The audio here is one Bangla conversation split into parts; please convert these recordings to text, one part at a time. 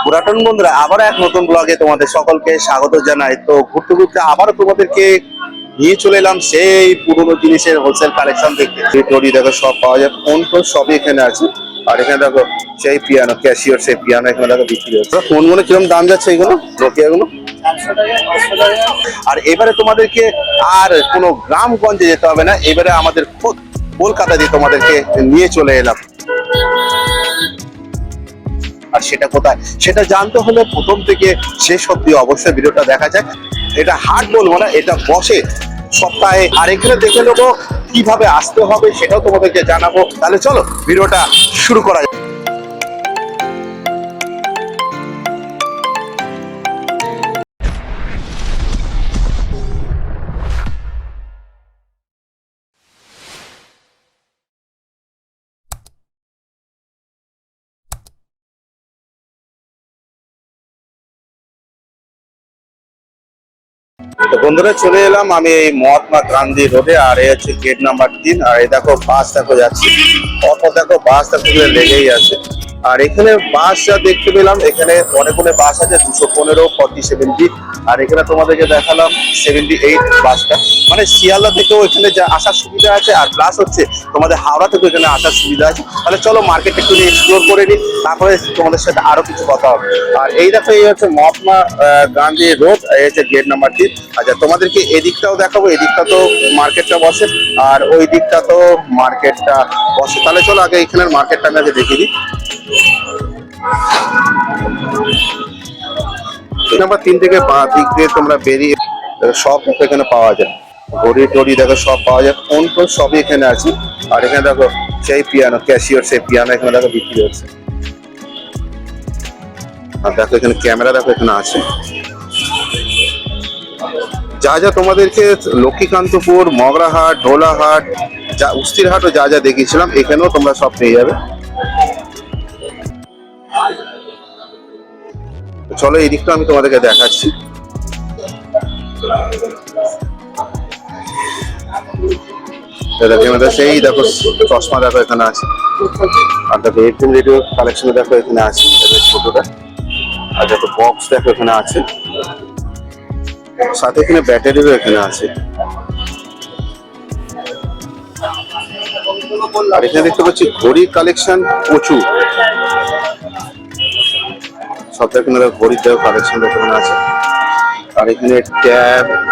পুরাতন বন্ধুরা আবার এক নতুন ব্লগে তোমাদের সকলকে স্বাগত জানাই। তো ঘুরতে ঘুরতে আবারও তোমাদেরকে নিয়ে চলে এলাম সেই পুরোনো জিনিসের হোলসেল কালেকশন দেখতে। টরি দেখো সব পাওয়া যায়, ফোন টোন সবই এখানে আছে। আর এখানে দেখো সেই পিয়ানো, ক্যাশিওর সেই পিয়ানো এখানে দেখো বিক্রি হচ্ছে। ফোনগুলো কিরকম দাম যাচ্ছে এগুলো, নোকিয়া গুলো? আর এবারে তোমাদেরকে আর কোনো গ্রামগঞ্জে যেতে হবে না, এবারে আমাদের কলকাতা দিয়ে তোমাদেরকে নিয়ে চলে এলাম। আর সেটা কোথায় সেটা জানতে হলে প্রথম থেকে শেষ অব্দি অবশ্যই ভিডিওটা দেখা যায়। এটা হাট বলবো না, এটা বসে সপ্তাহে। আর এখানে দেখে নেবো কিভাবে আসতে হবে সেটাও তোমাদেরকে জানাবো। তাহলে চলো ভিডিওটা শুরু করা যায়। তো বন্ধুরা চলে এলাম আমি এই মহাত্মা গান্ধী রোডে। আর এই হচ্ছে গেট নাম্বার 3। আর এই দেখো বাস দেখো যাচ্ছে, অটো দেখো, বাস দেখো লেগেই আছে। আর এখানে বাস যা দেখতে পেলাম, এখানে অনেকগুলো বাস আছে, 215, 40, 70। আর এখানে তোমাদেরকে দেখালাম 78 বাসটা, মানে শিয়ালদা থেকেও এখানে যা আসার সুবিধা আছে। আর প্লাস হচ্ছে তোমাদের হাওড়া থেকেও এখানে আসার সুবিধা আছে। তাহলে চলো মার্কেটটা একটু এক্সপ্লোর করে নিই, তারপরে তোমাদের সাথে আরো কিছু কথা হবে। আর এই দেখো এই হচ্ছে মহাত্মা গান্ধী রোড, এই হচ্ছে গেট নাম্বার 3। আচ্ছা তোমাদেরকে এদিকটাও দেখাবো, এদিকটা তো মার্কেটটা বসে আর ওই দিকটা তো মার্কেটটা বসে। তাহলে চলো আগে এখানের মার্কেটটা আমি আগে দেখিয়ে দিই। নাম্বার 3 থেকে বাঁ দিক দিয়ে তোমরা বেরিয়ে সব এখানে পাওয়া যায়, ঘড়ি টড়ি দেখো সব পাওয়া যায়, ফোন টোন সবই এখানে আছে। আর এখানে দেখো সেই পিয়ানো, ক্যাশিওর সেই পিয়ানো এখানে দেখো বিক্রি হচ্ছে। আর দেখো এখানে ক্যামেরা দেখো এখানে আছে। যা যা তোমাদেরকে লক্ষ্মীকান্তপুর, মগরাহাট, ঢোলাহাট, যা উস্তিরহাটও যা যা দেখিয়েছিলাম এখানেও তোমরা সব পেয়ে যাবে। চলো এই দিকটা আমি তোমাদেরকে দেখাচ্ছি। সেই দেখো চশমা দেখো এখানে আছে। আর দেখো এরকম রেডিও কালেকশন দেখো এখানে আছে ছোটটা। আর দেখো বক্স দেখো এখানে আছে, সাথে এখানে ব্যাটারিও এখানে আছে। আর এখানে দেখতে পাচ্ছি ঘড়ির কালেকশন প্রচুর, সব এখানে ঘড়ির দেখো কালেকশন দেখো এখানে আছে। আর এখানে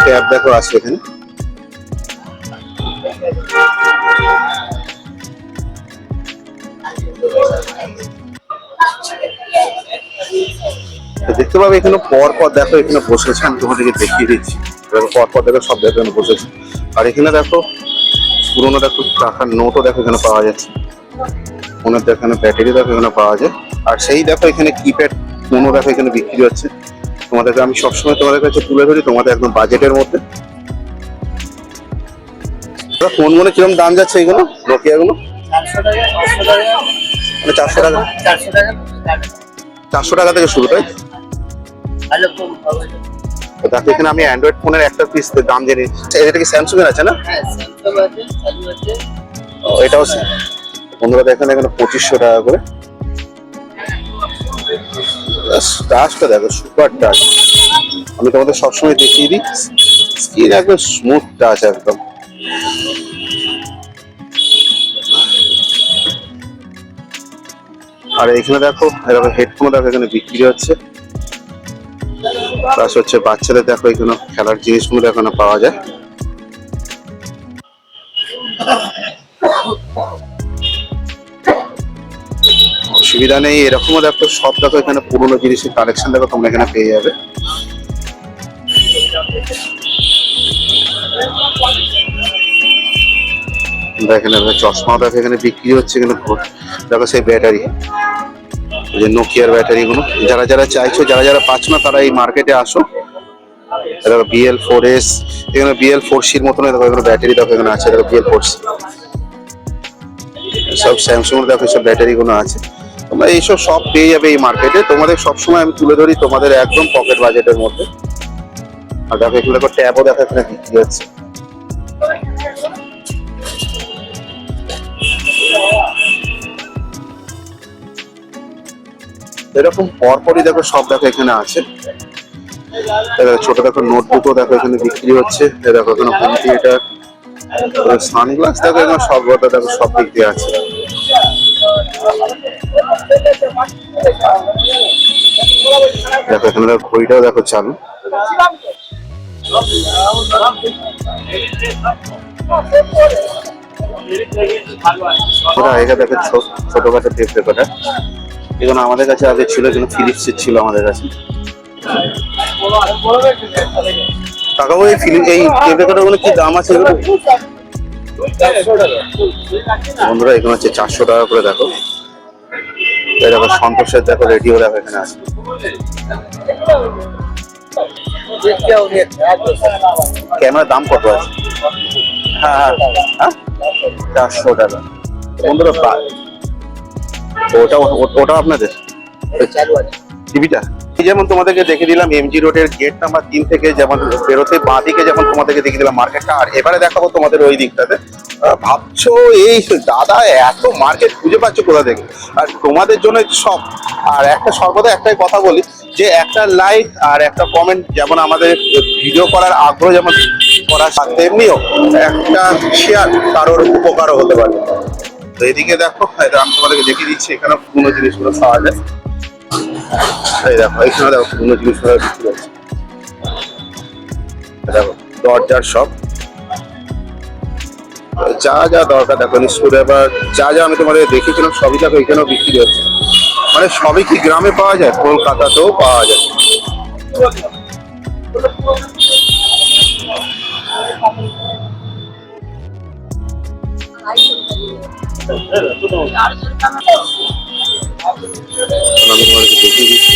ট্যাব দেখো আছে এখানে। দেখতে পাবে এখানে পর পর দেখো এখানে বসেছে, আমি তোমাদেরকে দেখিয়ে দিচ্ছি। পর পর দেখো সব দেখো এখানে বসেছে। আর এখানে দেখো পুরোনো দেখো টাকার নোটও দেখো এখানে পাওয়া যাচ্ছে, ফোনের দেখো এখানে ব্যাটারি দেখো এখানে পাওয়া যায়। আর সেই দেখো এখানে কিপ্যাড ফোনও দেখো এখানে বিক্রি হচ্ছে। তোমাদেরকে আমি সবসময় তোমাদের কাছে তুলে ধরি তোমাদের একদম বাজেটের মধ্যে। ফোনগুলো কিরকম দাম যাচ্ছে এগুলো, নোকিয়া গুলো? 400 টাকা, 400 টাকা থেকে শুরু, তাই? দেখো এখানে আমি অ্যান্ড্রয়েড ফোনের একটা পিস দাম জেনে। এটা কি স্যামসাং এর আছে না? এটাও বন্ধুরা দেখেন এখানে 2500 টাকা করে। টাচটা দেখো সুপার টাচ, আমি তোমাদের সবসময় দেখিয়ে দিই, স্ক্রিন একদম স্মুথ টাচ একদম। আর এখানে দেখো এরকম হেডফোন দেখো এখানে বিক্রি হচ্ছে। প্লাস হচ্ছে বাচ্চাদের দেখো এখানে খেলার জিনিসগুলো এখানে পাওয়া যায়। অসুবিধা নেই, এরকমও দেখো সব দেখো এখানে পুরোনো জিনিসের কালেকশন দেখো তোমরা এখানে পেয়ে যাবে। দেখেন চশমাও দেখো এখানে বিক্রি হচ্ছে। এখানে দেখো সেই ব্যাটারি, যে নোকিয়ার ব্যাটারি গুলো, যারা যারা চাইছো, যারা যারা পাচ্ছ না তারা এই মার্কেটে আসো। দেখো BL4S, এখানে BL4C মতন দেখো এখানে ব্যাটারি দেখো এখানে আছে। দেখো BL4C, সব স্যামসাং দেখো সব ব্যাটারি গুলো আছে। তোমরা এইসব সব পেয়ে যাবে এই মার্কেটে। তোমাদের সবসময় আমি তুলে ধরি তোমাদের একদম পকেট বাজেটের মধ্যে। আর দেখো এখানে দেখো ট্যাবও দেখো এখানে বিক্রি হচ্ছে। এরকম পরপরই দেখো সব দেখো এখানে আছে। ছোট দেখো নোটবুকও দেখো এখানে বিক্রি হচ্ছে। দেখো এখানে হোম থিয়েটার, সানগ্লাস দেখো এখানে সব কথা দেখো সব দিক দিয়ে আছে। দেখো এখানে দেখো ঘড়িটাও দেখো চালু। এটা দেখো ছোটখাটো টেপ রেকর্ডার, এগুলো আমাদের কাছে আগে ছিল, কিন্তু ফিলিপসের ছিল আমাদের কাছে। কাকাবু এই টেপ রেকর্ডার গুলো কি দাম আছে এগুলো? বন্ধুরা এখানে হচ্ছে 400 টাকা করে। দেখো এই দেখো সন্তোষের দেখো রেডিও দেখো এখানে আছে। ক্যামেরার দাম কত আছে? হ্যাঁ হ্যাঁ 400 টাকা। বন্ধুরা ওটা আপনাদের টিভিটা যেমন তোমাদেরকে দেখে দিলাম এমজি রোডের গেট নাম্বার 3 থেকে, যেমন বেরোতে বাঁ দিকে যেমন তোমাদেরকে দেখে দিলাম মার্কেটটা। আর এবারে দেখাবো তোমাদের ওই দিকটাতে। ভাবছো এই দাদা এত মার্কেট খুঁজে পাচ্ছ কোথা থেকে? আর তোমাদের জন্য সব। আর একটা সর্বদা একটাই কথা বলি, যে একটা লাইক আর একটা কমেন্ট যেমন আমাদের ভিডিও করার আগ্রহ যেমন করার সাথে, তেমনিও একটা শেয়ার কারোর উপকারও হতে পারে। তো এদিকে দেখো আমি তোমাদেরকে দেখিয়ে দিচ্ছি, এখানে পুরনো জিনিসগুলো পাওয়া যায়। এই দেখো এখানে দেখো পুরনো জিনিসগুলো বিক্রি হচ্ছে। দেখো দরজার সব, যা যা দরকার দেখো স্ক্রুড্রাইভার যা যা আমি তোমাদের দেখিয়েছিলাম সবই দেখো এখানেও বিক্রি হচ্ছে। মানে সবই কি গ্রামে পাওয়া যায়? কলকাতাতেও পাওয়া যায়। আমি তোমাদেরকে দেখিয়ে দিচ্ছি।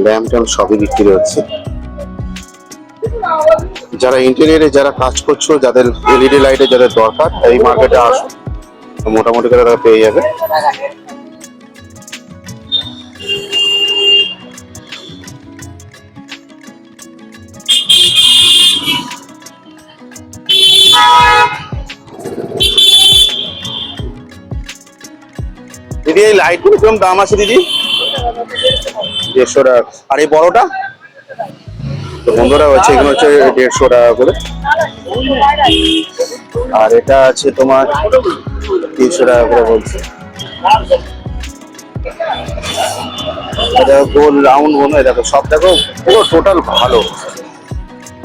ল্যাম্প ট্যাম্প সবই বিক্রি হচ্ছে। যারা ইন্টেরিয়রে যারা কাজ করছো, যাদের এলইডি লাইটে যাদের দরকার, এই মার্কেটে আসো, মোটামুটি করে তারা পেয়ে যাবে। দিদি এই লাইট গুলো কিরকম দাম আছে দিদি? 150 টাকা। আর এই বড়টা? তো বন্ধুরা হচ্ছে এগুলো হচ্ছে 150 টাকা করে। আর এটা আছে তোমার 300 টাকা করে বলছে। এটা গোল রাউন্ড মনে হয়। দেখো সব দেখো পুরো টোটাল ভালো,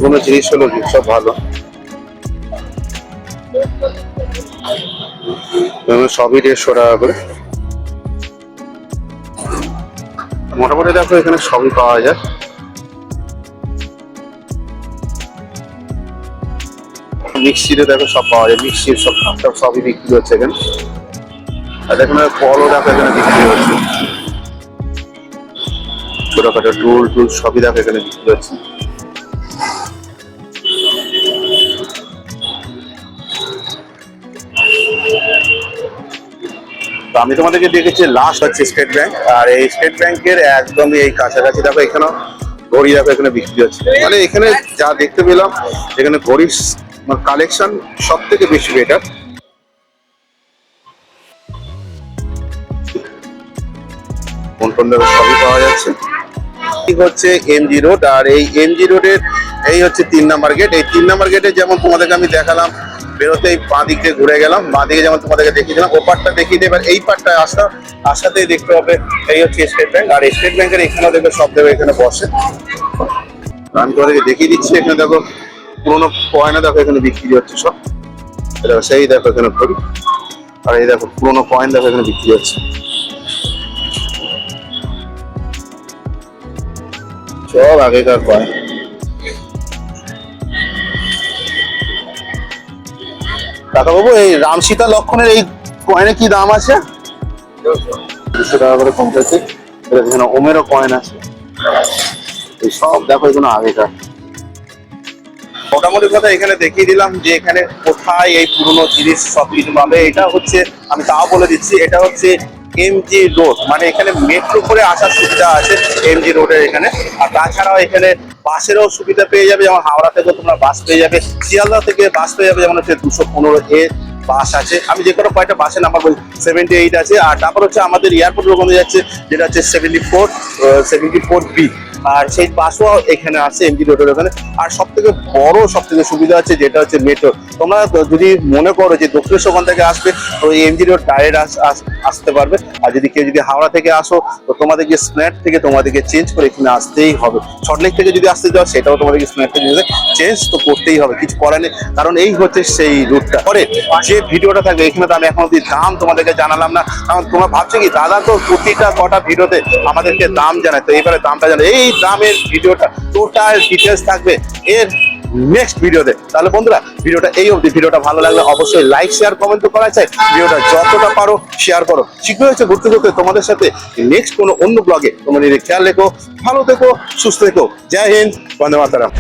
কোনো জিনিস হলো সব ভালো, সবই 150 টাকা করে। মোটামুটি দেখো এখানে সবই পাওয়া যায়। মিক্সিতে দেখো সব পাওয়া যায়, মিক্সির সব সবই বিক্রি হচ্ছে এখানে। আর দেখো কলও দেখো এখানে বিক্রি হচ্ছে, ছোটখাটো টুল টুল সবই দেখো এখানে বিক্রি হচ্ছে। তো আমি তোমাদেরকে দেখেছি লাস্ট হচ্ছে স্টেট ব্যাংক। আর এই স্টেট ব্যাংকের একদমই এই কাছাকাছি দেখো এখানেও ঘড়ি দেখো এখানে বিক্রি হচ্ছে। মানে এখানে যা দেখতে পেলাম এখানে ঘড়ির কালেকশন সব থেকে বেশি বেটার। ফোন দেখো সবই পাওয়া যাচ্ছে। হচ্ছে এমজি রোড, আর এই এমজি রোডের এই হচ্ছে 3 নাম্বার গেট। এই 3 নাম্বার গেটে যেমন তোমাদেরকে আমি দেখালাম, বেরোতে বাঁ দিক দিয়ে ঘুরে গেলাম, বাঁ দিকে যেমন তোমাদেরকে দেখিয়েছিলাম ও পার্টটা দেখিয়ে দেবে। এবার এই পার্টটা আসাতেই দেখতে হবে এই হচ্ছে স্টেট ব্যাংক। আর স্টেট ব্যাংকের এখানেও দেখবে সব দেবে এখানে বসে। আমি তোমাদেরকে দেখিয়ে দিচ্ছি, এখানে দেখো পুরোনো কয়না দেখো এখানে বিক্রি হচ্ছে সব। দেখো সেই দেখো এখানে ঘড়ি, আর এই দেখো পুরোনো কয়েন দেখো এখানে বিক্রি হচ্ছে সব আগেকার কয়েন। কাকা বাবু এই রাম সীতা লক্ষণের এই কয়েনে কি দাম আছে? 200 টাকা করে কম আছে। এখানে ওমেরও কয়েন আছে, এই সব দেখো এগুলো আগেকার। মোটামুটি কথা এখানে দেখিয়ে দিলাম যে এখানে কোথায় এই পুরনো জিনিস সবকিছু পাবে। এটা হচ্ছে আমি তাও বলে দিচ্ছি, এটা হচ্ছে এমজি রোড, মানে এখানে মেট্রো করে আসার সুবিধা আছে এমজি রোডের এখানে। আর তাছাড়াও এখানে বাসেরও সুবিধা পেয়ে যাবে, যেমন হাওড়া থেকে তোমরা বাস পেয়ে যাবে, শিয়ালদা থেকে বাস পেয়ে যাবে যেমন হচ্ছে 215A, বাস আছে। আমি যে কোনো কয়েকটা বাসের নাম্বার বলি, 78 আছে। আর তারপর হচ্ছে আমাদের এয়ারপোর্টের ওখানে যাচ্ছে, যেটা হচ্ছে 74B। আর সেই বাসও এখানে আছে এমজি রোডের ওখানে। আর সব থেকে বড়, সব থেকে সুবিধা আছে যেটা হচ্ছে মেট্রো। তোমরা যদি মনে করো যে দক্ষিণেশ্বর ওখান থেকে আসবে, তো এই এমজি রোড ডাইরেক্ট আসতে পারবে। আর যদি কেউ যদি হাওড়া থেকে আসো, তো তোমাদেরকে স্ন্যাট থেকে তোমাদেরকে চেঞ্জ করে এখানে আসতেই হবে। সল্টলেক থেকে যদি আসতে যাও, সেটাও তোমাদেরকে স্ন্যাট থেকে চেঞ্জ তো করতেই হবে, কিছু করার নেই, কারণ এই হচ্ছে সেই রুটটা। পরে যে ভিডিওটা থাকবে এখানে তো আমি এখন অব্দি দাম তোমাদেরকে জানালাম না, কারণ তোমরা ভাবছো কি দাদা তো প্রতিটা কটা ভিডিওতে আমাদেরকে দাম জানায়, তো এবারে দামটা জানাই। এই দামের ভিডিওটা টোটাল ডিটেলস থাকবে এর নেক্সট ভিডিওতে। তাহলে বন্ধুরা, ভিডিওটা এই অবধি। ভিডিওটা ভালো লাগলে অবশ্যই লাইক, শেয়ার, কমেন্ট তো করা চাই। ভিডিওটা যতটা পারো শেয়ার করো। শীঘ্রই হচ্ছে ঘুরতে ঘুরতে তোমাদের সাথে নেক্সট কোনো অন্য ব্লগে। তোমরা নিজের খেয়াল রেখো, ভালো থেকো, সুস্থ থেকো। জয় হিন্দ, বন্দে মাতরম।